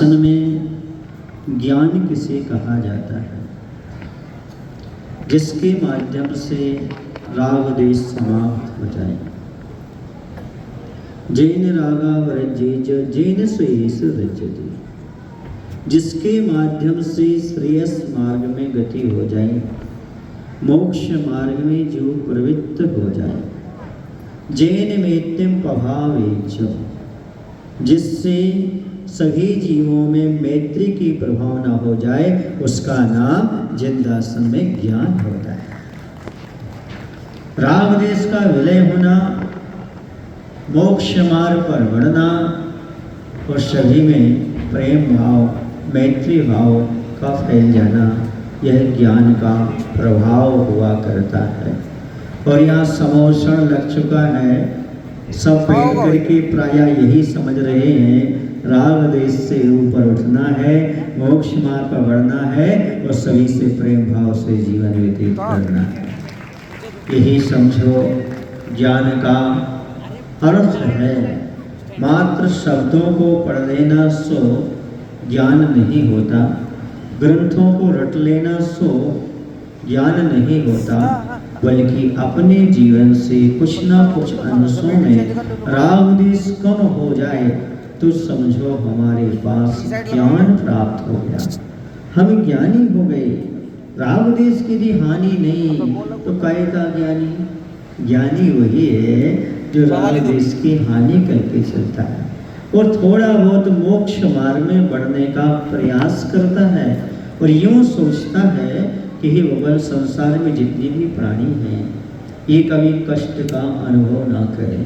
शासन में ज्ञान किसे कहा जाता है? जिसके माध्यम से राग देश समाप्त हो जाए। जैन रागा वरजेज जैन स्वेस रजते, जिसके माध्यम से श्रेयस मार्ग में गति हो जाए, मोक्ष मार्ग में जो प्रवृत्त हो जाए। जैन मेत्यम प्रभावेच, जिससे सभी जीवों में मैत्री की प्रभावना हो जाए, उसका नाम जिंदासन में ज्ञान होता है। राग देश का विलय होना, मोक्ष मार्ग पर बढ़ना और सभी में प्रेम भाव, मैत्री भाव का फैल जाना, यह ज्ञान का प्रभाव हुआ करता है। और यहाँ समोषण लग चुका है। सब बैठ करके प्राय यही समझ रहे हैं, राग देश से ऊपर उठना है, मोक्ष मार्ग पर बढ़ना है और सभी से प्रेम भाव से जीवन व्यतीत करना है। यही समझो ज्ञान का अर्थ है। मात्र शब्दों को पढ़ लेना सो ज्ञान नहीं होता, ग्रंथों को रट लेना सो ज्ञान नहीं होता, बल्कि अपने जीवन से कुछ ना कुछ अंशों में राग देश कम हो जाए तो समझो हमारे पास ज्ञान प्राप्त हो गया, हम ज्ञानी हो गए। राग देश की यदि हानि नहीं तो काहे का ज्ञानी? ज्ञानी वही है जो राग देश की हानि करके चलता है और थोड़ा बहुत मोक्ष मार्ग में बढ़ने का प्रयास करता है और यूं सोचता है कि हे भगवान, संसार में जितने भी प्राणी हैं ये कभी कष्ट का अनुभव ना करें।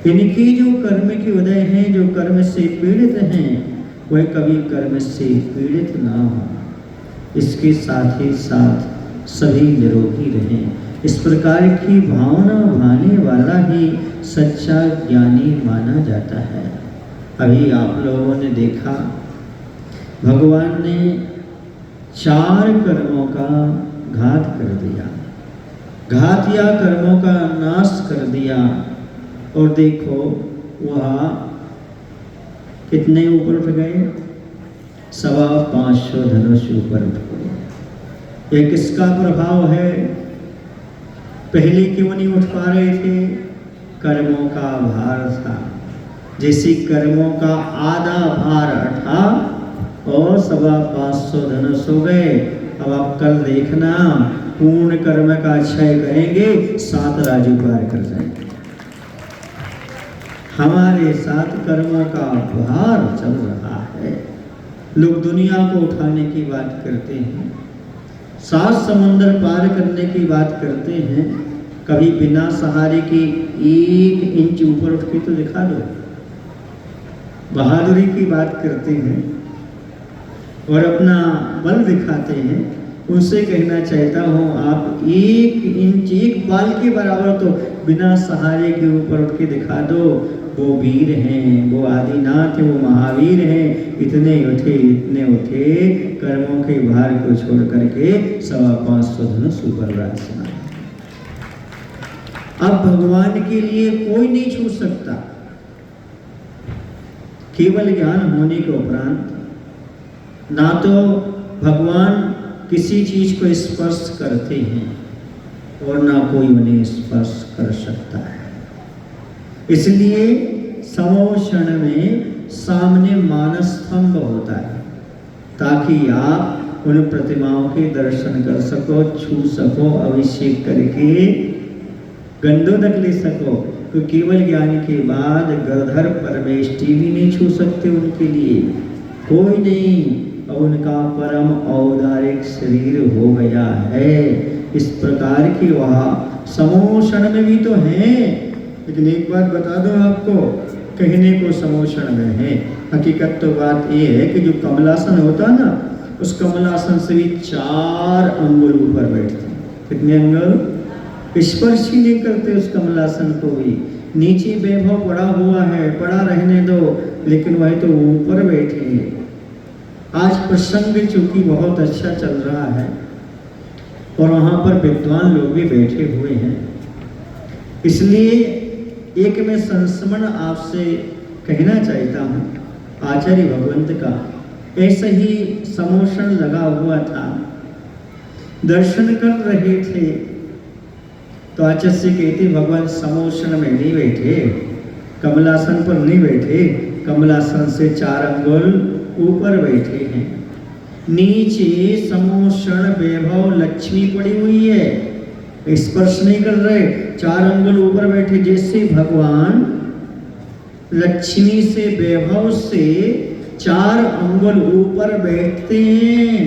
इनकी जो कर्म के उदय हैं, जो कर्म से पीड़ित हैं, वह कभी कर्म से पीड़ित ना हो। इसके साथ ही साथ सभी निरोगी रहें। इस प्रकार की भावना भाने वाला ही सच्चा ज्ञानी माना जाता है। अभी आप लोगों ने देखा, भगवान ने 4 कर्मों का घात कर दिया, घात या कर्मों का नाश कर दिया। और देखो वह कितने ऊपर उठ गए? 525 धनुष ऊपर उठ गए। ये किसका प्रभाव है? पहले क्यों नहीं उठ पा रहे थे? कर्मों का भार था। जैसे कर्मों का आधा भार उठा और 525 धनुष हो गए। अब आप कल देखना, पूर्ण कर्म का क्षय करेंगे, 7 राजू पार कर जाएंगे। हमारे साथ कर्मों का भार चल रहा है। लोग दुनिया को उठाने की बात करते हैं, 7 समंदर पार करने की बात करते हैं, कभी बिना सहारे के 1 इंच ऊपर उठ के तो दिखा दो। बहादुरी की बात करते हैं और अपना बल दिखाते हैं। उनसे कहना चाहता हूँ, आप 1 इंच 1 बाल के बराबर तो बिना सहारे के ऊपर उठ के दिखा दो। वो वीर हैं, वो आदिनाथ हैं, वो महावीर हैं। इतने उठे कर्मों के भार को छोड़ करके 525 धनुष ऊपर विराजमान। अब भगवान के लिए कोई नहीं छू सकता। केवल ज्ञान होने के उपरांत ना तो भगवान किसी चीज को स्पर्श करते हैं और ना कोई उन्हें स्पर्श कर सकता है। इसलिए समोषण में सामने मानस स्तंभ होता है ताकि आप उन प्रतिमाओं के दर्शन कर सको, छू सको, अभिषेक करके गंधोदक ले सको। तो केवल ज्ञान के बाद गधर परमेष्टि भी नहीं छू सकते, उनके लिए कोई नहीं। और उनका परम औदारिक शरीर हो गया है। इस प्रकार की वह समोषण में भी तो हैं, लेकिन एक बात बता दो आपको, कहने को समोषण में है, हकीकत तो बात ये है कि जो कमलासन होता है ना, उस कमलासन से भी 4 अंगुल ऊपर बैठते हैं। कितने अंगुल? स्पर्श ही नहीं करते उस कमलासन को भी। नीचे वैभव पड़ा हुआ है, पड़ा रहने दो, लेकिन वह तो ऊपर बैठे हैं। आज प्रसंग चूंकि बहुत अच्छा चल रहा है और वहाँ पर विद्वान लोग भी बैठे हुए हैं, इसलिए एक मैं संस्मरण आपसे कहना चाहता हूँ आचार्य भगवंत का ऐसा ही समोषण लगा हुआ था। दर्शन कर रहे थे तो आचार्य से कहते भगवान समोषण में नहीं बैठे, कमलासन पर नहीं बैठे, कमलासन से 4 अंगुल ऊपर बैठे हैं। नीचे समोषण वैभव लक्ष्मी पड़ी हुई है, स्पर्श नहीं कर रहे, 4 अंगुल ऊपर बैठे। जैसे भगवान लक्ष्मी से वैभव से 4 अंगुल ऊपर बैठते हैं,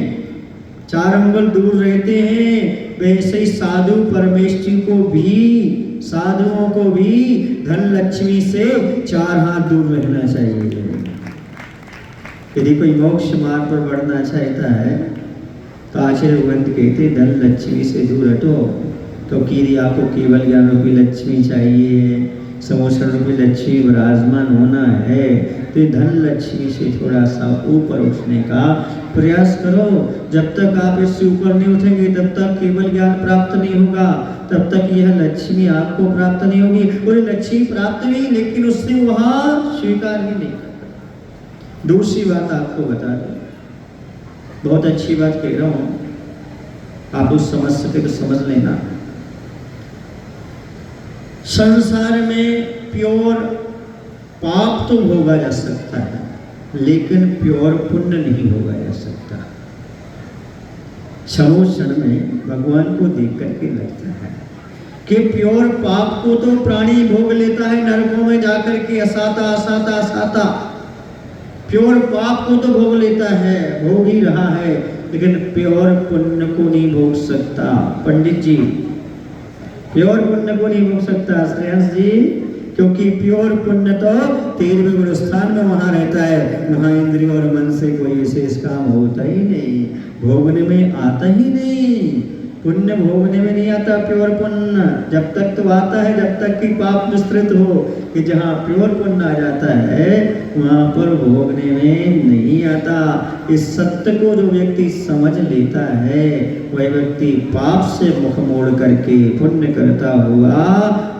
4 अंगुल दूर रहते हैं, वैसे ही साधु परमेश्वरी को भी, साधुओं को भी धन लक्ष्मी से 4 हाथ दूर रहना चाहिए। यदि कोई मोक्ष मार्ग पर बढ़ना चाहता है तो आचार्य भगवंत कहते धन लक्ष्मी से दूर हटो। तो कीरी आपको केवल ज्ञान रूपी लक्ष्मी चाहिए, समोषण रूपी लक्ष्मी विराजमान होना है, तो धन लक्ष्मी से थोड़ा सा ऊपर उठने का प्रयास करो। जब तक आप इससे ऊपर नहीं उठेंगे तब तक केवल ज्ञान प्राप्त नहीं होगा, तब तक यह लक्ष्मी आपको प्राप्त नहीं होगी। और लक्ष्मी प्राप्त हुई लेकिन उससे वहां स्वीकार ही नहीं करता। दूसरी बात आपको बता दूं, बहुत अच्छी बात कह रहा हूं, आप उस समझ सके तो समझ लेना। संसार में प्योर पाप तो भोगा जा सकता है लेकिन प्योर पुण्य नहीं भोगा जा सकता। समोषण में भगवान को देख करके लगता है कि प्योर पाप को तो प्राणी भोग लेता है नरकों में जाकर के, असाता असाता असाता। प्योर पाप को तो भोग लेता है, भोग ही रहा है, लेकिन प्योर पुण्य को नहीं भोग सकता। पंडित जी, प्योर पुण्य को नहीं भोग सकता श्रेयस जी, क्योंकि प्योर पुण्य तो 13वें गुरु स्थान में वहां रहता है, वहां इंद्रिय और मन से कोई विशेष काम होता ही नहीं, भोगने में आता ही नहीं। पुण्य भोगने में नहीं आता प्योर पुण्य, जब तक तो आता है जब तक कि पाप मिश्रित हो, कि जहाँ प्योर पुण्य आ जाता है वहां पर भोगने में नहीं आता। इस सत्य को जो व्यक्ति समझ लेता है वह व्यक्ति पाप से मुख मोड़ करके पुण्य करता हुआ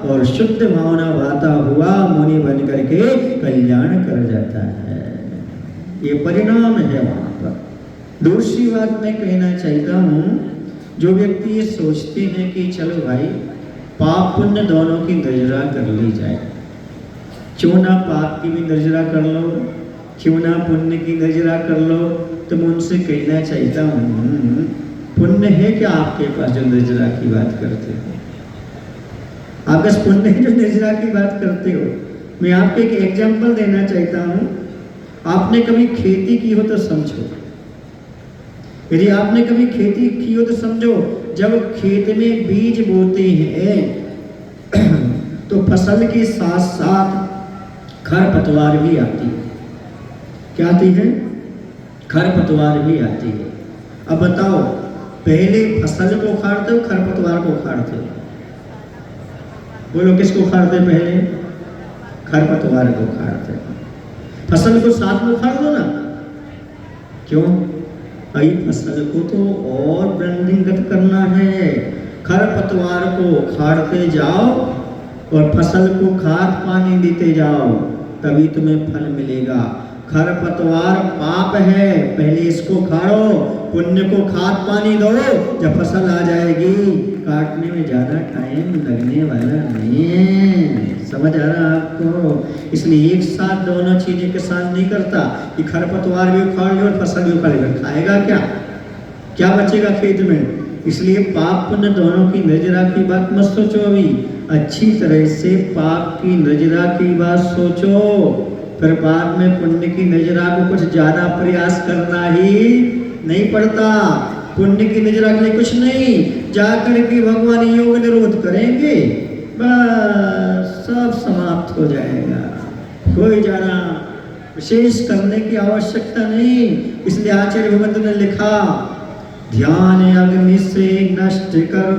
और शुद्ध भावना भाता हुआ मुनि बन करके कल्याण कर जाता है। ये परिणाम है वहां पर। दूसरी बात मैं कहना चाहता हूँ, जो व्यक्ति ये सोचते हैं कि चलो भाई पाप पुण्य दोनों की नजरा कर ली जाए, क्यों ना पाप की भी नजरा कर लो, क्यों ना पुण्य की नजरा कर लो, तो मैं उनसे कहना चाहता हूँ पुण्य है क्या आपके पास जो नजरा की बात करते हो? आप बस पुण्य जो नजरा की बात करते हो। मैं आपको एक एग्जाम्पल देना चाहता हूँ। आपने कभी खेती की हो तो समझो, यदि आपने कभी खेती की हो तो समझो, जब खेत में बीज बोते हैं तो फसल के साथ साथ खरपतवार भी आती है। क्या आती है? खरपतवार भी आती है। अब बताओ, पहले फसल को उखाड़ते हो खरपतवार को उखाड़ते हो? बोलो किसको उखाड़ते पहले? खरपतवार को उखाड़ते हो। फसल को साथ में उखाड़ दो ना, क्यों? भाई फसल को तो और वृद्धिंगत करना है। खरपतवार को उखाड़ते जाओ और फसल को खाद पानी देते जाओ, तभी तुम्हें फल मिलेगा। खरपतवार पाप है, पहले इसको खाओ, पुण्य को खाद पानी दो, जब फसल आ जाएगी काटने में ज्यादा टाइम लगने वाला नहीं है। समझ आ रहा आपको? इसलिए एक साथ दोनों चीजें किसान नहीं करता कि खरपतवार भी उखाड़ लो और फसल भी उखाड़ लो, खाएगा क्या? क्या बचेगा खेत में? इसलिए पाप पुण्य दोनों की नजरा की बात मत सोचो, अभी अच्छी तरह से पाप की नजरा की बात सोचो, फिर बाद में पुण्य की नजरा को कुछ ज्यादा प्रयास करना ही नहीं पड़ता। पुण्य की नजरा के लिए कुछ नहीं, जाकर के भगवान योग निरोध करेंगे, बस सब समाप्त हो जाएगा। कोई ज्यादा विशेष करने की आवश्यकता नहीं। इसलिए आचार्य भगवंत ने लिखा, ध्यान अग्नि से नष्ट कर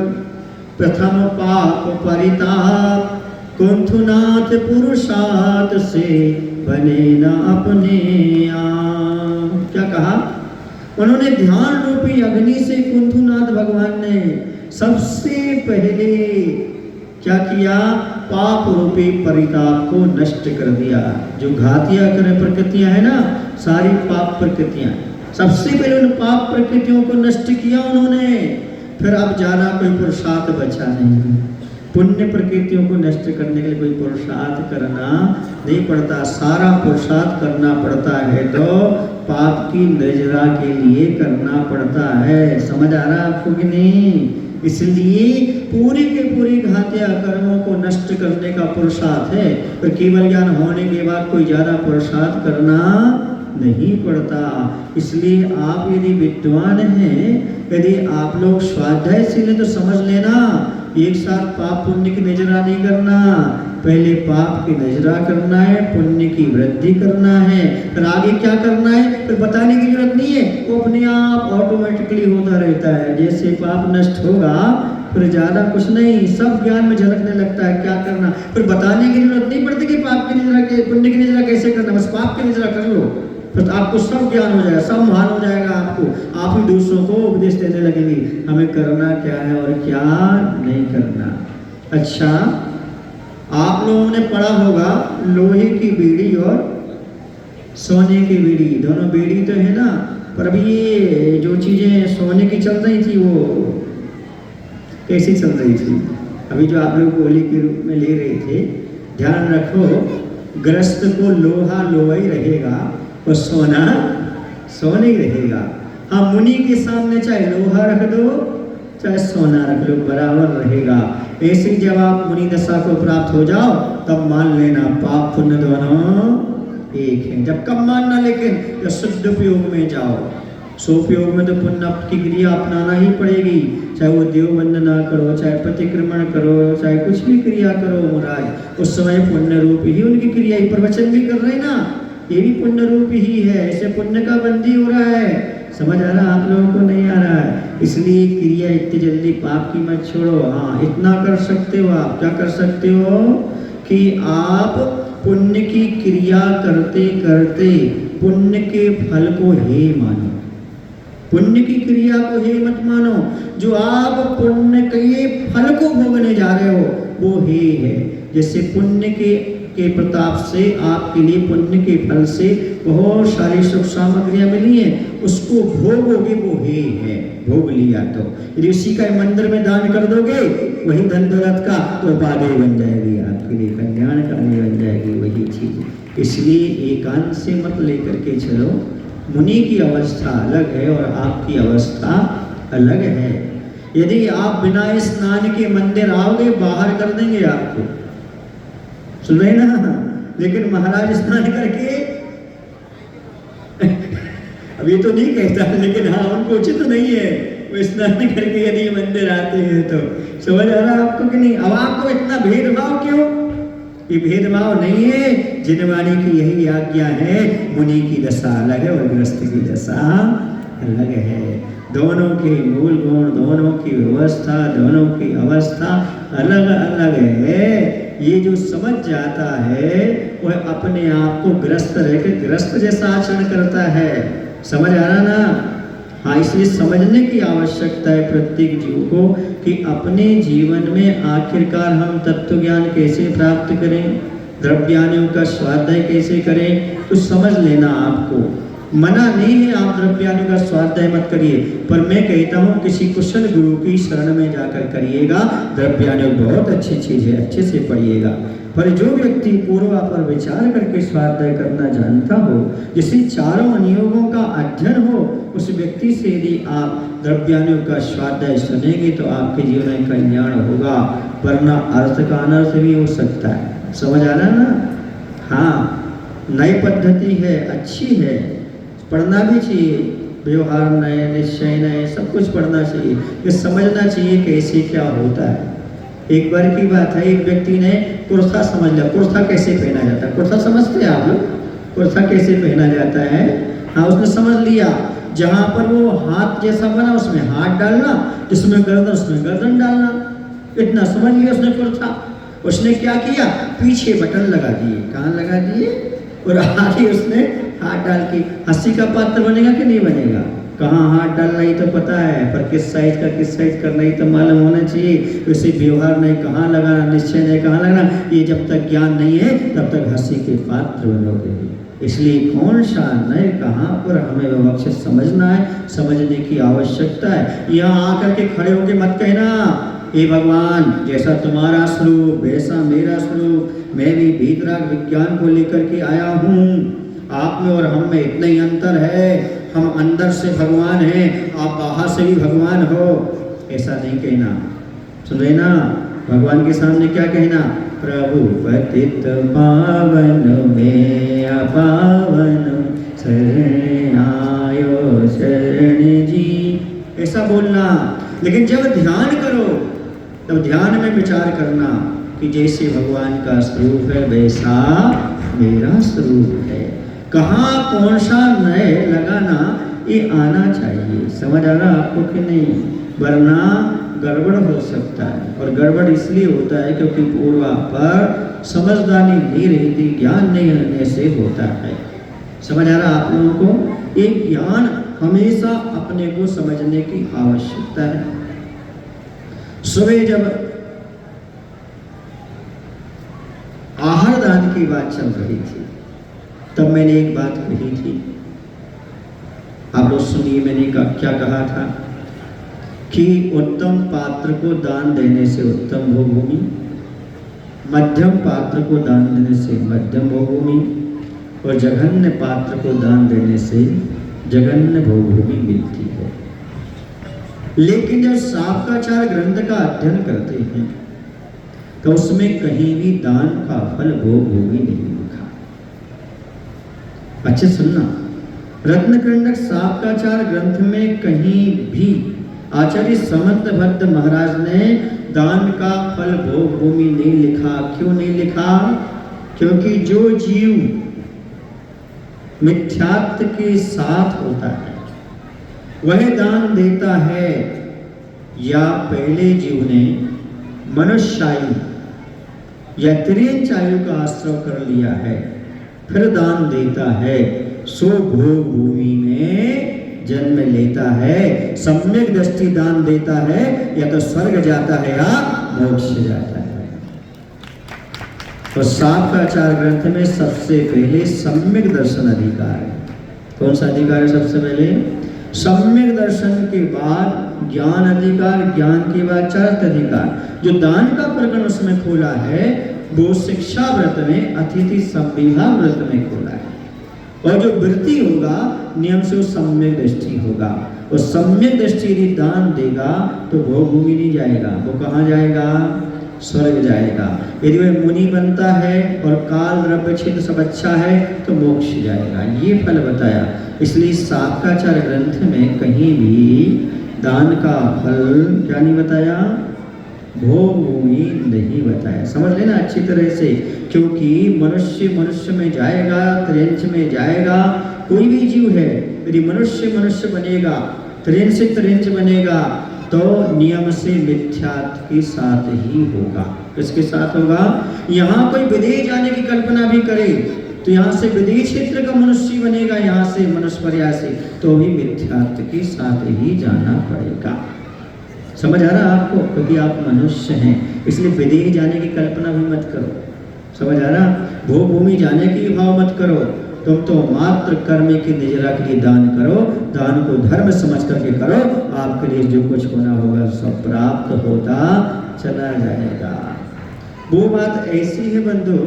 प्रथम पाप परिताप, कुंथुनाथ पुरुषार्थ से बने न अपने आप। क्या कहा उन्होंने? ध्यान रूपी अग्नि से कुंथुनाथ भगवान ने सबसे पहले क्या किया? पाप रूपी परिताप को नष्ट कर दिया। जो घातिया करें प्रकृतियां है ना, सारी पाप प्रकृतियां, सबसे पहले उन पाप प्रकृतियों को नष्ट किया उन्होंने। फिर अब जाना कोई पुरुषार्थ बचा नहीं। पुण्य प्रकृतियों को नष्ट करने के लिए कोई पुरुषार्थ करना नहीं पड़ता। सारा पुरुषार्थ करना पड़ता है तो पाप की निर्जरा के लिए करना पड़ता है। समझ आ रहा है आपको कि नहीं? इसलिए पूरी के पूरी घातिया कर्मों को नष्ट करने का पुरुषार्थ है। पर केवल ज्ञान होने के बाद कोई ज्यादा पुरुषार्थ करना नहीं पड़ता। इसलिए आप यदि विद्वान हैं, यदि आप लोग स्वाध्यायशील हैं तो समझ लेना, एक साथ पाप पुण्य की निजरा नहीं करना। पहले पाप की निजरा करना है, पुण्य की वृद्धि करना है, फिर आगे क्या करना है फिर बताने की जरूरत नहीं है, वो अपने आप ऑटोमेटिकली होता रहता है। जैसे पाप नष्ट होगा फिर ज्यादा कुछ नहीं, सब ज्ञान में झलकने लगता है क्या करना। फिर बताने की जरूरत नहीं पड़ती कि पाप की निजरा के पुण्य की निजरा कैसे करना, बस पाप की निजरा कर लो, फिर आपको सब ज्ञान हो जाएगा, सब महान हो जाएगा आपको। आप ही दूसरों को उपदेश देने लगेंगे हमें करना क्या है और क्या नहीं करना। अच्छा, आप लोगों ने पढ़ा होगा लोहे की बीड़ी और सोने की बीड़ी, दोनों बीड़ी तो है ना, पर अभी ये जो चीजें सोने की चल रही थी वो कैसी चल रही थी? अभी जो आप लोग गोली के रूप में ले रहे थे, ध्यान रखो, ग्रस्त को लोहा लोहा ही रहेगा और सोना सोने ही रहेगा। हाँ, मुनि के सामने चाहे लोहा रख दो चाहे सोना रख लो, बराबर रहेगा। ऐसे जब आप मुनि दशा को प्राप्त हो जाओ तब मान लेना पाप पुण्य दोनों एक है। जब कब मानना, लेकिन जब शुद्ध उपयोग में जाओ, सोपयोग में तो पुण्य की क्रिया अपनाना ही पड़ेगी। चाहे वो देव वंदना करो, चाहे प्रतिक्रमण करो, चाहे कुछ भी क्रिया करो महाराज, उस समय पुण्य रूप ही उनकी क्रिया ही। प्रवचन भी कर रहे ना, ये भी पुण्य रूप ही है, ऐसे पुण्य का बंदी हो रहा है। समझ आ रहा आप लोगों को? नहीं आ रहा है। इसलिए क्रिया इतनी जल्दी पाप की मत छोड़ो। हाँ, इतना कर सकते हो आप, क्या कर सकते हो कि आप पुण्य की क्रिया करते करते पुण्य के फल को हे मानो, पुण्य की क्रिया को हे मत मानो। जो आप पुण्य के फल को भोगने जा रहे हो वो हे है। जैसे पुण्य के प्रताप से आपके लिए पुण्य के फल से बहुत सारी सुख सामग्रियां मिली हैं, उसको भोगोगे वो हे है। भोग लिया तो यदि उसी का मंदिर में दान कर दोगे, वही धन दौलत का तो उपाधि बन जाएगी, आपके लिए कल्याणकारी बन जाएगी वही चीज। इसलिए एकांत से मत लेकर के चलो। मुनि की अवस्था अलग है और आपकी अवस्था अलग है। यदि आप बिना स्नान के मंदिर आओगे बाहर कर देंगे आपको, सुन रहे ना? लेकिन महाराज स्नान करके अब ये तो नहीं कहता, लेकिन हाँ उनको उचित नहीं है वो स्नान करके यदि मंदिर आते हैं तो। समझ आ रहा आपको कि नहीं? अब आपको इतना भेदभाव क्यों? ये भेदभाव नहीं है, जिनवाणी की यही आज्ञा है। मुनि की दशा अलग है और गृहस्थ की दशा अलग है। दोनों के मूल गुण, दोनों की व्यवस्था, दोनों की अवस्था अलग अलग है। ये जो समझ जाता है वह अपने आप को ग्रस्त रहकर ग्रस्त जैसा आचरण करता है। समझ आ रहा ना? हाँ, इसलिए समझने की आवश्यकता है प्रत्येक जीव को कि अपने जीवन में आखिरकार हम तत्व ज्ञान कैसे प्राप्त करें, द्रव्यानियों का स्वाध्याय कैसे करें, तो समझ लेना। आपको मना नहीं है आप द्रव्यानियों का स्वाध्याय मत करिए, पर मैं कहता हूँ किसी कुशल गुरु की शरण में जाकर करिएगा। द्रव्यानियों बहुत अच्छी चीज है, अच्छे से पढ़िएगा। पर जो व्यक्ति पूर्वा पर विचार करके स्वाध्याय करना जानता हो, जिसे चारों अनुयोगों का अध्ययन हो, उस व्यक्ति से यदि आप द्रव्यानियों का स्वाध्याय सुनेंगे तो आपके जीवन में कल्याण होगा, वरना अर्थ का अनर्थ भी हो सकता है। समझ आ रहा ना? हाँ, नई पद्धति है, अच्छी है, पढ़ना भी चाहिए। व्यवहार नए, निश्चय नए, सब कुछ पढ़ना चाहिए। ये समझना चाहिए कैसे क्या होता है। एक बार की बात है, एक व्यक्ति ने कुर्ता समझ लिया, कुर्ता कैसे पहना जाता है। कुर्ता समझते हैं आप लोग? कुर्ता कैसे पहना जाता है? हाँ, उसने समझ लिया। जहाँ पर वो हाथ जैसा बना उसमें हाथ डालना, जिसमें गर्दन उसमें गर्दन डालना, इतना समझ लिया उसने कुर्ता। उसने क्या किया, पीछे बटन लगा दिए। कहाँ लगा दिए? और आगे उसने हाथ डाल के। हंसी का पात्र बनेगा कि नहीं बनेगा? कहाँ हाथ डालना ही तो पता है, पर किस साइज करना ही तो मालूम होना चाहिए। उसे व्यवहार नहीं कहाँ लगाना, निश्चय नहीं कहाँ लगाना, ये जब तक ज्ञान नहीं है तब तक हंसी के पात्र बनोगे। इसलिए कौन सा नए कहाँ पर हमें विवक्ष समझना है, समझने की आवश्यकता है। यहाँ आकर के खड़े होके मत कहना हे भगवान जैसा तुम्हारा स्वरूप वैसा मेरा स्वरूप, मैं भी भीतराग विज्ञान को लेकर के आया हूँ, आप में और हम में इतना ही अंतर है, हम अंदर से भगवान हैं, आप बाहर से भी भगवान हो, ऐसा नहीं कहना। सुन रहे ना, भगवान के सामने क्या कहना, प्रभु पतित पावन में अपावन शरण आयो शरण जी, ऐसा बोलना। लेकिन जब ध्यान करो तब ध्यान में विचार करना कि जैसे भगवान का स्वरूप है वैसा मेरा स्वरूप है। कहाँ कौन सा नए लगाना ये आना चाहिए। समझ आ रहा आपको कि नहीं, वरना गड़बड़ हो सकता है। और गड़बड़ इसलिए होता है क्योंकि पूर्वा पर समझदारी नहीं रहती, ज्ञान नहीं रहने से होता है। समझ आ रहा आप लोगों को, ये ज्ञान हमेशा अपने को समझने की आवश्यकता है। सुबह जब आहार दान की बात चल रही थी तब मैंने एक बात कही थी, आप लोग सुनिए। मैंने क्या कहा था कि उत्तम पात्र को दान देने से उत्तम भोगभूमि, मध्यम पात्र को दान देने से मध्यम भोगभूमि और जघन्य पात्र को दान देने से जघन्य भोगभूमि मिलती है। लेकिन जब शास्त्राचार ग्रंथ का अध्ययन करते हैं तो उसमें कहीं भी दान का फल भोगभूमि नहीं लिखा। अच्छे सुनना, रत्नकंडक शास्त्राचार ग्रंथ में कहीं भी आचार्य समंत भट्ट महाराज ने दान का फल भोगभूमि नहीं लिखा। क्यों नहीं लिखा? क्योंकि जो जीव मिथ्यात्व के साथ होता है वह दान देता है, या पहले जीव ने मनुष्यायु या त्रियंचायु का आश्रय कर लिया है फिर दान देता है, सो भोग भूमि में जन्म लेता है, सम्यक दृष्टि दान देता है, या तो स्वर्ग जाता है या मोक्ष जाता है। तो शास्त्राचार ग्रंथ में सबसे पहले सम्यक दर्शन अधिकार है। कौन सा अधिकार है? सबसे पहले सम्यक दर्शन के बाद ज्ञान अधिकार, ज्ञान के बाद चरित्र अधिकार। जो दान का प्रकरण उसमें खोला है वो शिक्षा व्रत में, अतिथि संविधा व्रत में खोला है। और जो वृत्ति होगा नियम से वो सम्यक दृष्टि होगा। और सम्यक दृष्टि यदि दान देगा तो भोग भूमि नहीं जाएगा, वो कहाँ जाएगा? स्वर्ग जाएगा। यदि वह मुनि बनता है और काल द्रव्य क्षेत्र सब अच्छा है तो मोक्ष जाएगा। ये फल बताया। इसलिए शास्त्राचार ग्रंथ में कहीं भी दान का फल क्या नहीं बताया? भोग भूमि नहीं बताया। समझ लेना अच्छी तरह से, क्योंकि मनुष्य में जाएगा, त्रियंच में जाएगा। कोई भी जीव है यदि मनुष्य बनेगा, त्रियंच बनेगा तो नियम से मिथ्यात्व के साथ ही होगा। किसके साथ होगा? यहाँ कोई विदेश जाने की कल्पना भी करे तो यहाँ से विदेश क्षेत्र का मनुष्य बनेगा, यहाँ से मनुष्य प्रयास से, तो भी मिथ्यात्व के साथ ही जाना पड़ेगा। समझ आ रहा आपको? क्योंकि आप मनुष्य हैं, इसलिए विदेश जाने की कल्पना भी मत करो। समझ आ रहा? भोग भूमि जाने की भाव मत करो। तुम तो मात्र कर्म की निजरा के लिए दान करो, दान को धर्म समझ करके करो, आपके लिए जो कुछ होना होगा सब प्राप्त होता चला जाएगा। वो बात ऐसी है बंधु,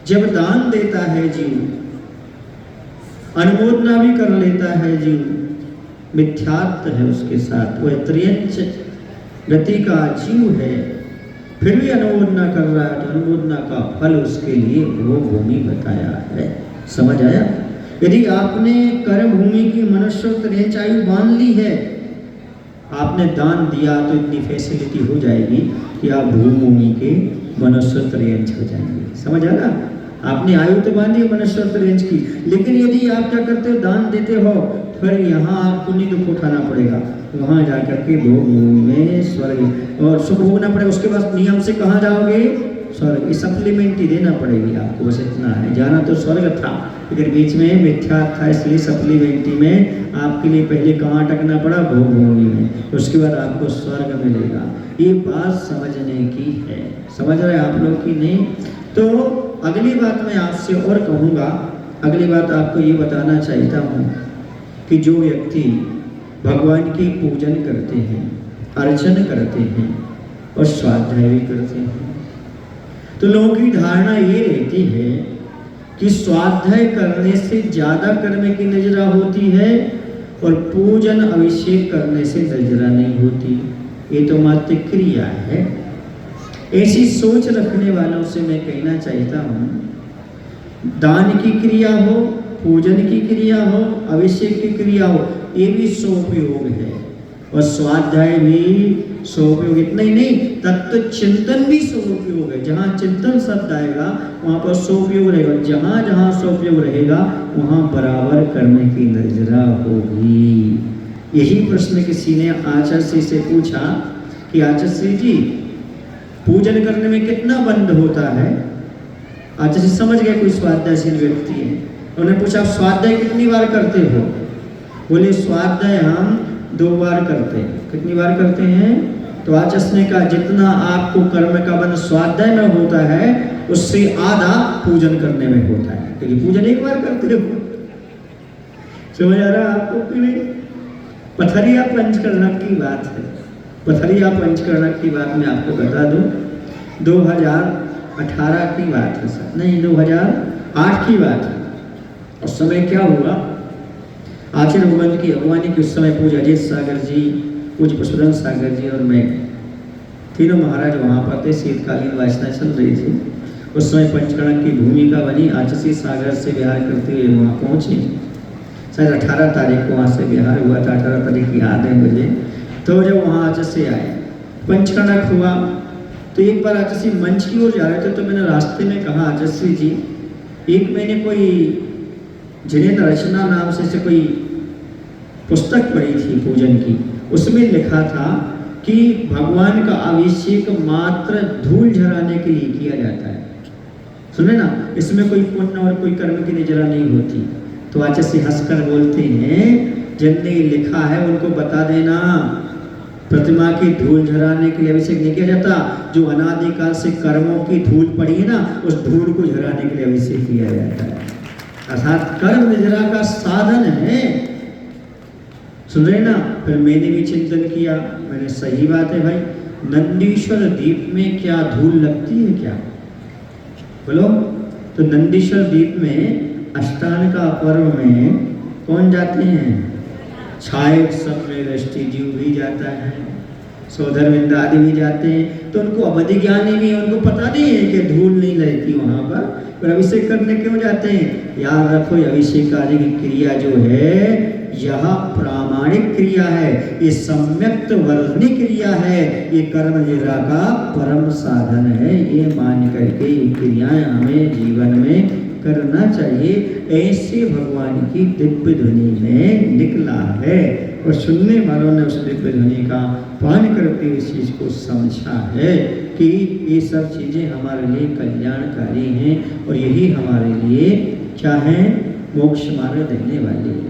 जब दान देता है जीव, अनुमोदना भी कर लेता है जीव, मिथ्यात्व है उसके साथ, वह त्रियंच गति का जीव है, फिर भी अनुमोदना कर रहा है तो अनुमोदना का फल उसके लिए वो भूमि बताया है। समझ आया? यदि आपने कर्म भूमि की मनुष्य त्रियंचायु बांध ली है, आपने दान दिया तो इतनी फैसिलिटी हो जाएगी कि आप भूमि के मनुष्य त्रियंच हो जाएंगे। समझ आ रहा? आपने आयु तो बांधी मनुष्य त्रियंच की, लेकिन यदि आप क्या करते हो? दान देते हो, फिर यहाँ आपको नहीं दुख उठाना पड़ेगा, वहाँ जाकर के भोग भूमि में स्वर्ग और सुख भोगना पड़ेगा। उसके बाद नियम से कहाँ जाओगे? स्वर्ग, ये सप्लीमेंट ही देना पड़ेगी आपको, बस इतना है। जाना तो स्वर्ग था लेकिन बीच में मिथ्या था, इसलिए सप्लीमेंट्री में आपके लिए पहले कहाँ अटकना पड़ा, भोगभूमि में, उसके बाद आपको स्वर्ग मिलेगा। ये बात समझने की है, समझ रहे आप लोग की नहीं? तो अगली बात मैं आपसे और कहूँगा, अगली बात आपको ये बताना चाहता हूँ कि जो व्यक्ति भगवान की पूजन करते हैं, अर्चन करते हैं और स्वाध्याय भी करते हैं, तो लोगों की धारणा ये रहती है कि स्वाध्याय करने से ज़्यादा कर्म की नजरा होती है और पूजन अभिषेक करने से नजरा नहीं होती। ये तो मात्र क्रिया है। ऐसी सोच रखने वालों से मैं कहना चाहता हूँ, दान की क्रिया हो, पूजन की क्रिया हो, अभिषेक की क्रिया हो, ये भी सोपयोग है और स्वाध्याय भी सोपयोग। इतना ही नहीं, तत्व चिंतन भी सोपयोग है। जहाँ चिंतन शब्द आएगा वहाँ पर सोपयोग रहेगा, जहाँ जहाँ सोपयोग रहेगा वहाँ बराबर करने की नजरा होगी। यही प्रश्न किसी ने आचार्य से पूछा कि आचार्य जी पूजन करने में कितना बंद होता है? आचार्य समझ गए कोई स्वाध्यायशील व्यक्ति है, उन्होंने पूछा स्वाध्याय कितनी बार करते हो? बोले स्वाध्याय हम 2 बार करते हैं। कितनी बार करते हैं? तो आचार्य ने कहा जितना आपको कर्म का बंध स्वाध्याय में होता है उससे आधा पूजन करने में होता है, क्योंकि पूजन 1 बार करते हो। समझ आ रहा आपको कि नहीं? पथरिया पंचकर्णक की बात है। पथरिया पंचकर्णक की बात मैं आपको बता दूं, 2018 की बात है सर, नहीं 2008 की बात है। उस समय क्या हुआ, आचार्य भगवान की अगवानी के उस समय पूज्य अजय सागर जी, पूज्य पुष्पदन सागर जी और मैं, तीनों महाराज वहाँ पर थे। शीतकालीन वासना चल रही थी। उस समय पंचकर्णक की भूमिका बनी। आचार्य सागर से विहार करते हुए वहाँ पहुँचे। शायद 18 तारीख को वहाँ से विहार हुआ था, 18 तारीख की याद है मुझे। तो जब वहाँ आचार्य आए, पंचकर्णक हुआ, तो एक बार आचार्य मंच की ओर जा रहे थे, तो मैंने रास्ते में कहा आचार्य जी, एक मैंने कोई जिनेन्द्र रचना नाम से कोई पुस्तक पढ़ी थी पूजन की, उसमें लिखा था कि भगवान का अभिषेक मात्र धूल झराने के लिए किया जाता है। सुने ना, इसमें कोई पुण्य और कोई कर्म की नजरा नहीं होती। तो आचार्य हंसकर बोलते हैं, जिनने लिखा है उनको बता देना, प्रतिमा की धूल झराने के लिए अभिषेक नहीं किया जाता। जो अनादिकाल से कर्मों की धूल पड़ी है ना, उस धूल को झराने के लिए अभिषेक किया जाता है। अर्थात कर्म निजरा का साधन है। सुन रहे ना? फिर मैंने भी चिंतन किया, मैंने सही बात है भाई, नंदीश्वर द्वीप में क्या धूल लगती है क्या? बोलो। तो नंदीश्वर द्वीप में अष्टान का पर्व में कौन जाते हैं? छाए सब में दृष्टि जीव भी जाता है, सौधरविंद आदि भी जाते हैं। तो उनको अवधि ज्ञान ही नहीं, उनको पता नहीं है कि धूल नहीं लगती वहाँ पर अभिषेक करने क्यों जाते हैं? याद रखो, अभिषेक आदि की क्रिया जो है यह प्रामाणिक क्रिया है, ये सम्यक्त वर्णनी क्रिया है, ये कर्म निद्रा का परम साधन है। ये मान करके ये क्रियाएं हमें जीवन में करना चाहिए। ऐसे भगवान की दिव्य ध्वनि में निकला है और सुनने वालों ने उस दिव्य ध्वनि का पान करके इस चीज को समझा है कि ये सब चीजें हमारे लिए कल्याणकारी हैं और यही हमारे लिए क्या है, मोक्ष मार्ग देने वाली है।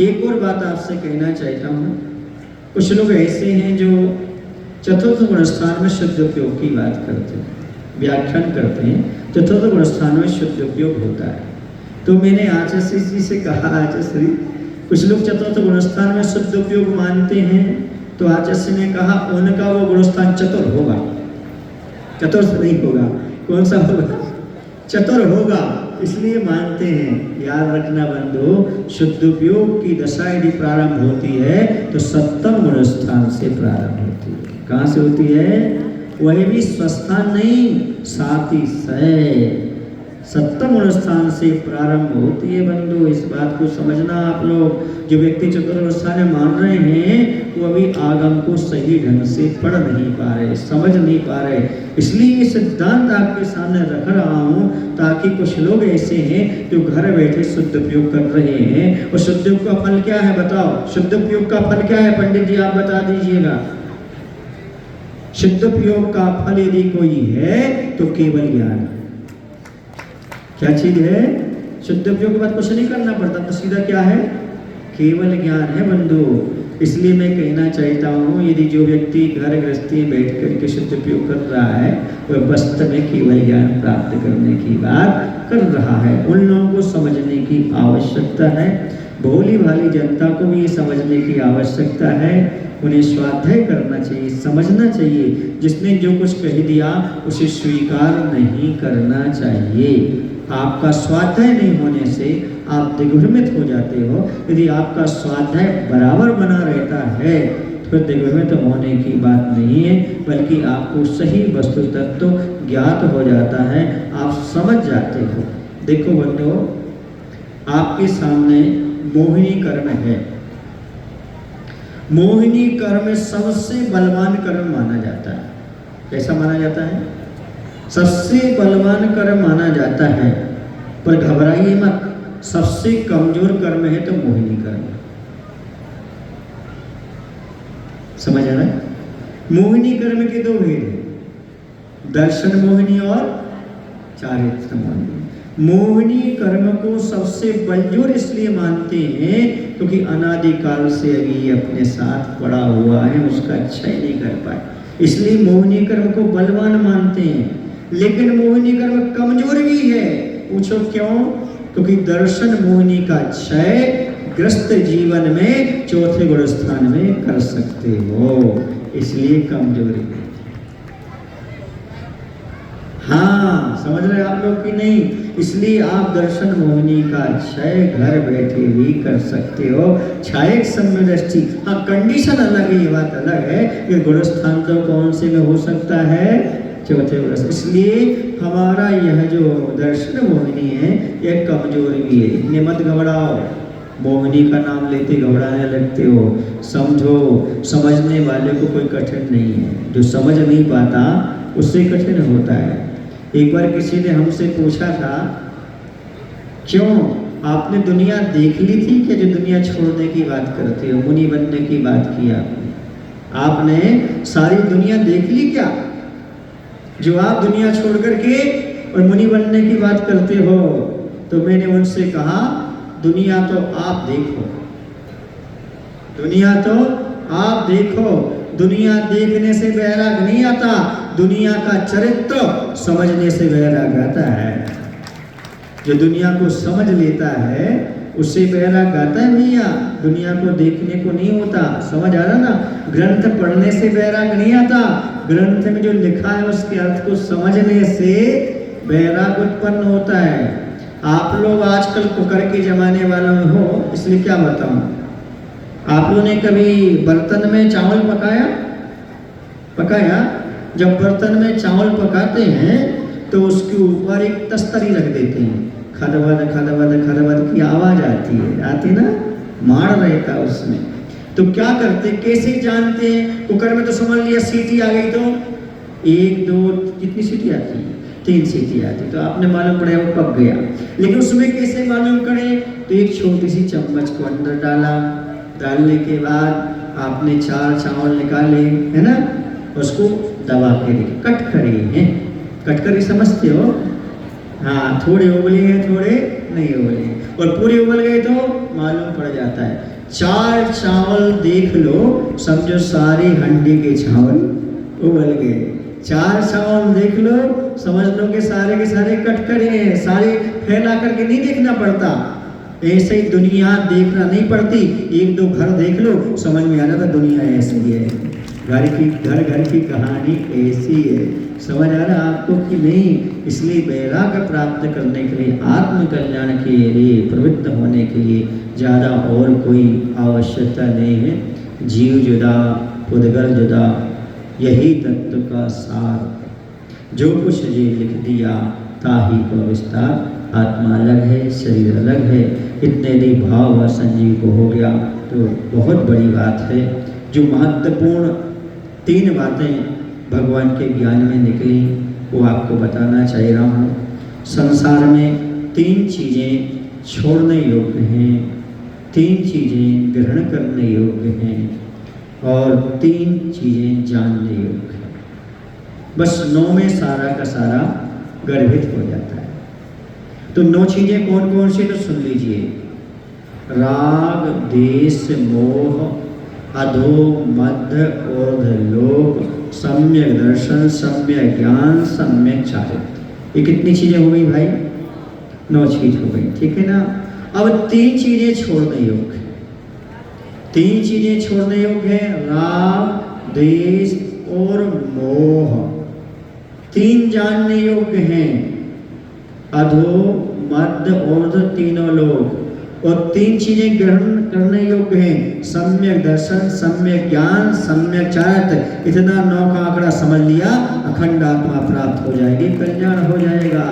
एक और बात आपसे कहना चाहता हूँ, कुछ लोग ऐसे हैं जो चतुर्थ गुण स्थान में शुद्ध उपयोग की बात करते हैं, व्याख्यान करते हैं चतुर्थ गुण स्थान में शुद्ध उपयोग होता है। तो मैंने आचार्य जी से कहा, आचार्य कुछ लोग चतुर्थ गुण स्थान में शुद्ध उपयोग मानते हैं, तो आचार्य ने कहा उनका वो गुण स्थान चतुर होगा, चतुर्थ नहीं होगा। कौन सा होगा? चतुर होगा, इसलिए मानते हैं। याद रखना बंधु, शुद्ध उपयोग की दशा यदि प्रारंभ होती है तो सप्तम गुण स्थान से प्रारंभ होती है। कहाँ से होती है? वही भी स्वस्थान नहीं, साथी से सप्तम गुण स्थान से प्रारंभ होती है। बंधु इस बात को समझना आप लोग। जो व्यक्ति चतुर्थ स्थान मान रहे हैं वो अभी आगम को सही ढंग से पढ़ नहीं पा रहे, समझ नहीं पा रहे। इसलिए ये सिद्धांत आपके सामने रख रहा हूँ ताकि कुछ लोग ऐसे हैं जो घर बैठे शुद्ध उपयोग कर रहे हैं। और शुद्ध उपयोग का फल क्या है बताओ? शुद्ध उपयोग का फल क्या है पंडित जी, आप बता दीजिएगा। शुद्ध प्रयोग का फल यदि कोई है तो केवल ज्ञान। क्या चीज है? शुद्ध प्रयोग के बाद कुछ नहीं करना पड़ता, तो सीधा क्या है? केवल ज्ञान है बंधु। इसलिए मैं कहना चाहता हूँ, यदि जो व्यक्ति घर गृहस्थी में बैठ करके शुद्ध प्रयोग कर रहा है वह वास्तव में केवल ज्ञान प्राप्त करने की बात कर रहा है। उन लोगों को समझने की आवश्यकता है, भोली भाली जनता को भी ये समझने की आवश्यकता है। उन्हें स्वाध्याय करना चाहिए, समझना चाहिए। जिसने जो कुछ कह दिया उसे स्वीकार नहीं करना चाहिए। आपका स्वाध्याय नहीं होने से आप दिग्भ्रमित हो जाते हो। यदि आपका स्वाध्याय बराबर बना रहता है तो दिग्भ्रमित होने की बात नहीं है, बल्कि आपको सही वस्तु तत्व ज्ञात हो जाता है, आप समझ जाते हो। देखो बंधुओं, आपके सामने मोहिनी कर्म है। मोहिनी कर्म सबसे बलवान कर्म माना जाता है। कैसा माना जाता है? सबसे बलवान कर्म माना जाता है। पर घबराइए मत, सबसे कमजोर कर्म है तो मोहिनी कर्म। समझ आ रहा है? मोहिनी कर्म के दो भेद हैं, दर्शन मोहिनी और चारित्र मोहिनी। मोहिनी कर्म को सबसे बलजोर इसलिए मानते हैं क्योंकि अनादिकाल से अभी ये अपने साथ पड़ा हुआ है, उसका क्षय नहीं कर पाए, इसलिए मोहिनी कर्म को बलवान मानते हैं। लेकिन मोहिनी कर्म कमजोर भी है। पूछो क्यों? क्योंकि दर्शन मोहिनी का क्षय ग्रस्त जीवन में चौथे गुण स्थान में कर सकते हो, इसलिए कमजोरी। हाँ, समझ रहे आप लोग कि नहीं? इसलिए आप दर्शन मोहिनी का क्षय घर बैठे भी कर सकते हो। छायक सम्यदृष्टि, हाँ कंडीशन अलग है, ये बात अलग है कि गुण स्थान तो कौन से में हो सकता है? चौथे गुण। इसलिए हमारा यह जो दर्शन मोहिनी है यह कमजोर भी है। इतने मत घबराओ, मोहिनी का नाम लेते घबराने लगते हो। समझो, समझने वाले को कोई कठिन नहीं है, जो समझ नहीं पाता उससे कठिन होता है। एक बार किसी ने हमसे पूछा था, क्यों आपने दुनिया देख ली थी कि जो दुनिया छोड़ने की बात करते हो, मुनि बनने की बात की आपने सारी दुनिया देख ली क्या, जो आप दुनिया छोड़ करके और मुनि बनने की बात करते हो? तो मैंने उनसे कहा, दुनिया तो आप देखो, दुनिया तो आप देखो। दुनिया देखने से वैराग नहीं आता, दुनिया का चरित्र समझने से वैराग आता है। जो दुनिया को समझ लेता है उससे वैराग आता है भैया, दुनिया को देखने को नहीं होता। समझ आ रहा ना? ग्रंथ पढ़ने से वैराग नहीं आता, ग्रंथ में जो लिखा है उसके अर्थ को समझने से वैराग उत्पन्न होता है। आप लोग आजकल कुकर के जमाने वालों में हो, इसलिए क्या बताऊं, आप लोगों ने कभी बर्तन में चावल पकाया? जब बर्तन में चावल पकाते हैं तो उसके ऊपर एक तस्तरी रख देते हैं, खदबद खदबद खदबद की आवाज आती ना, मार रहता है उसमें। तो क्या करते, कैसे जानते हैं? कुकर में तो समझ लिया सीटी आ गई तो 1 2 कितनी सीटी आती है? 3 सीटी आती, तो आपने मालूम पड़ा वो पक गया। लेकिन उसमें कैसे मालूम करें? तो एक छोटी सी चम्मच को अंदर डाला, डालने के बाद आपने 4 चावल निकाले, है ना, उसको दबा के कट करे हैं। कट करे समझते हो? हाँ, थोड़े उबले हैं, थोड़े नहीं उबले, और पूरे उबल गए तो मालूम पड़ जाता है। 4 चावल देख लो, समझो सारी हंडी के चावल उबल गए। 4 चावल देख लो, समझ लो कि सारे के सारे कट करे हैं, सारे फैला करके नहीं देखना पड़ता। ऐसे ही दुनिया देखना नहीं पड़ती, 1 2 घर देख लो, समझ में आ जाता दुनिया ऐसी है, घर की कहानी ऐसी है। समझ आ रहा आपको कि नहीं? इसलिए वैराग्य प्राप्त करने के लिए, आत्म कल्याण के लिए, प्रवृत्त होने के लिए ज़्यादा और कोई आवश्यकता नहीं है। जीव जुदा, पुद्गल जुदा, यही तत्व का सार। जो कुछ जी लिख दिया ताही को विस्तार, आत्मा अलग है, शरीर अलग है, इतने यदि भाव व संजीव को हो गया तो बहुत बड़ी बात है। जो महत्वपूर्ण 3 बातें भगवान के ज्ञान में निकली वो आपको बताना चाह रहा हूँ। संसार में 3 चीज़ें छोड़ने योग्य हैं, 3 चीज़ें ग्रहण करने योग्य हैं और 3 चीज़ें जानने योग्य हैं। बस 9 में सारा का सारा गर्भित हो जाता है। तो 9 चीजें कौन कौन सी, तो सुन लीजिए। राग, द्वेष, मोह, अधो, मध्य, ऊर्ध्व, लोक, सम्यक दर्शन, सम्यक ज्ञान, सम्यक चारित्र्य। ये कितनी चीजें हो गई भाई? 9 चीज हो गई, ठीक है ना। अब 3 चीजें छोड़ने योग्य, 3 चीजें छोड़ने योग्य है, राग, द्वेष और मोह। 3 जानने योग्य हैं, अधो, मध्य, ऊर्ध्व, तीनों लोग। और 3 चीजें ग्रहण करने योग्य हैं, सम्यक दर्शन, सम्यक ज्ञान, सम्यक चारित्र्य। इतना 9 का आंकड़ा समझ लिया, अखंड आत्मा प्राप्त हो जाएगी, कल्याण हो जाएगा।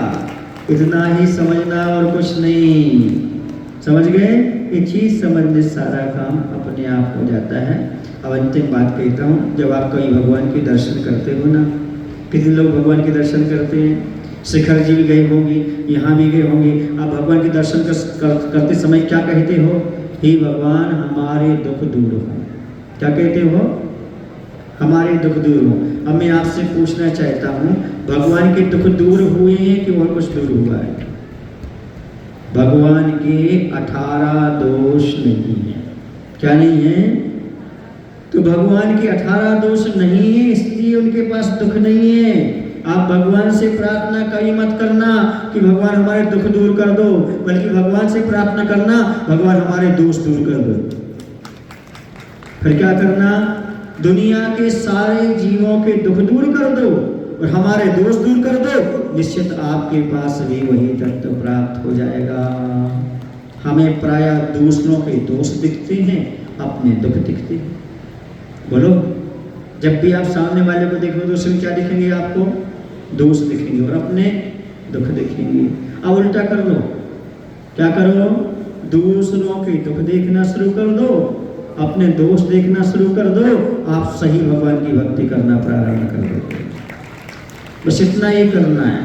इतना ही समझना और कुछ नहीं। समझ गए? ये चीज समझने सारा काम अपने आप हो जाता है। अब अंतिम बात कहता हूँ, जब आप कहीं भगवान के दर्शन करते हो ना, कितने लोग भगवान के दर्शन करते हैं? शिखर जी भी गए होंगे, यहाँ भी गए होंगे। आप भगवान के दर्शन करते समय क्या कहते हो? हे भगवान हमारे दुख दूर हो। क्या कहते हो? हमारे दुख दूर हो। अब मैं आपसे पूछना चाहता हूँ, भगवान के दुख दूर हुए हैं कि और कुछ दूर हुआ है? भगवान के 18 दोष नहीं है। क्या नहीं है? तो भगवान के 18 दोष नहीं है, इसलिए उनके पास दुख नहीं है। आप भगवान से प्रार्थना कभी मत करना कि भगवान हमारे दुख दूर कर दो, बल्कि भगवान से प्रार्थना करना, भगवान हमारे दोष दूर कर दो। फिर क्या करना? दुनिया के सारे जीवों के दुख दूर कर दो और हमारे दोष दूर कर दो, निश्चित आपके पास भी वही तत्व प्राप्त हो जाएगा। हमें प्रायः दूसरों के दोष दिखते हैं, अपने दुख दिखते हैं। बोलो, जब भी आप सामने वाले को देखो तो उसमें क्या दिखेंगे? आपको दोष दिखेंगे और अपने दुख दिखेंगे। अब उल्टा कर लो, क्या करो? दूसरों के दुख देखना शुरू कर दो, अपने दोष देखना शुरू कर दो, आप सही भगवान की भक्ति करना प्रारंभ कर दो। बस इतना ही करना है।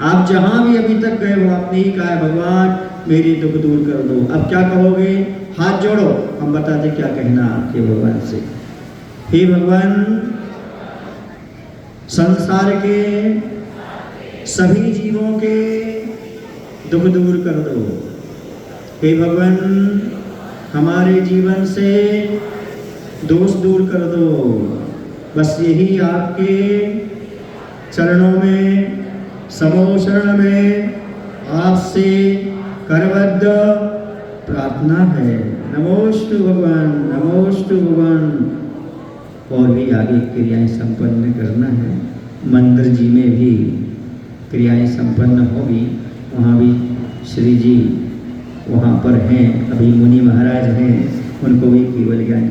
आप जहां भी अभी तक गए हो, आपने ही कहा है भगवान मेरे दुख दूर कर दो। अब क्या कहोगे? हाथ जोड़ो, हम बताते क्या कहना आपके भगवान से। हे भगवान, संसार के सभी जीवों के दुख दूर कर दो। हे भगवान, हमारे जीवन से दोष दूर कर दो। बस यही आपके चरणों में, समो शरण में आपसे करबद्ध प्रार्थना है। नमोस्तु भगवान, नमोस्तु भगवान। और भी आगे क्रियाएं संपन्न करना है। मंदिर जी में भी क्रियाएं संपन्न होगी, वहाँ भी श्री जी वहाँ पर हैं, अभी मुनि महाराज हैं, उनको भी केवल ज्ञान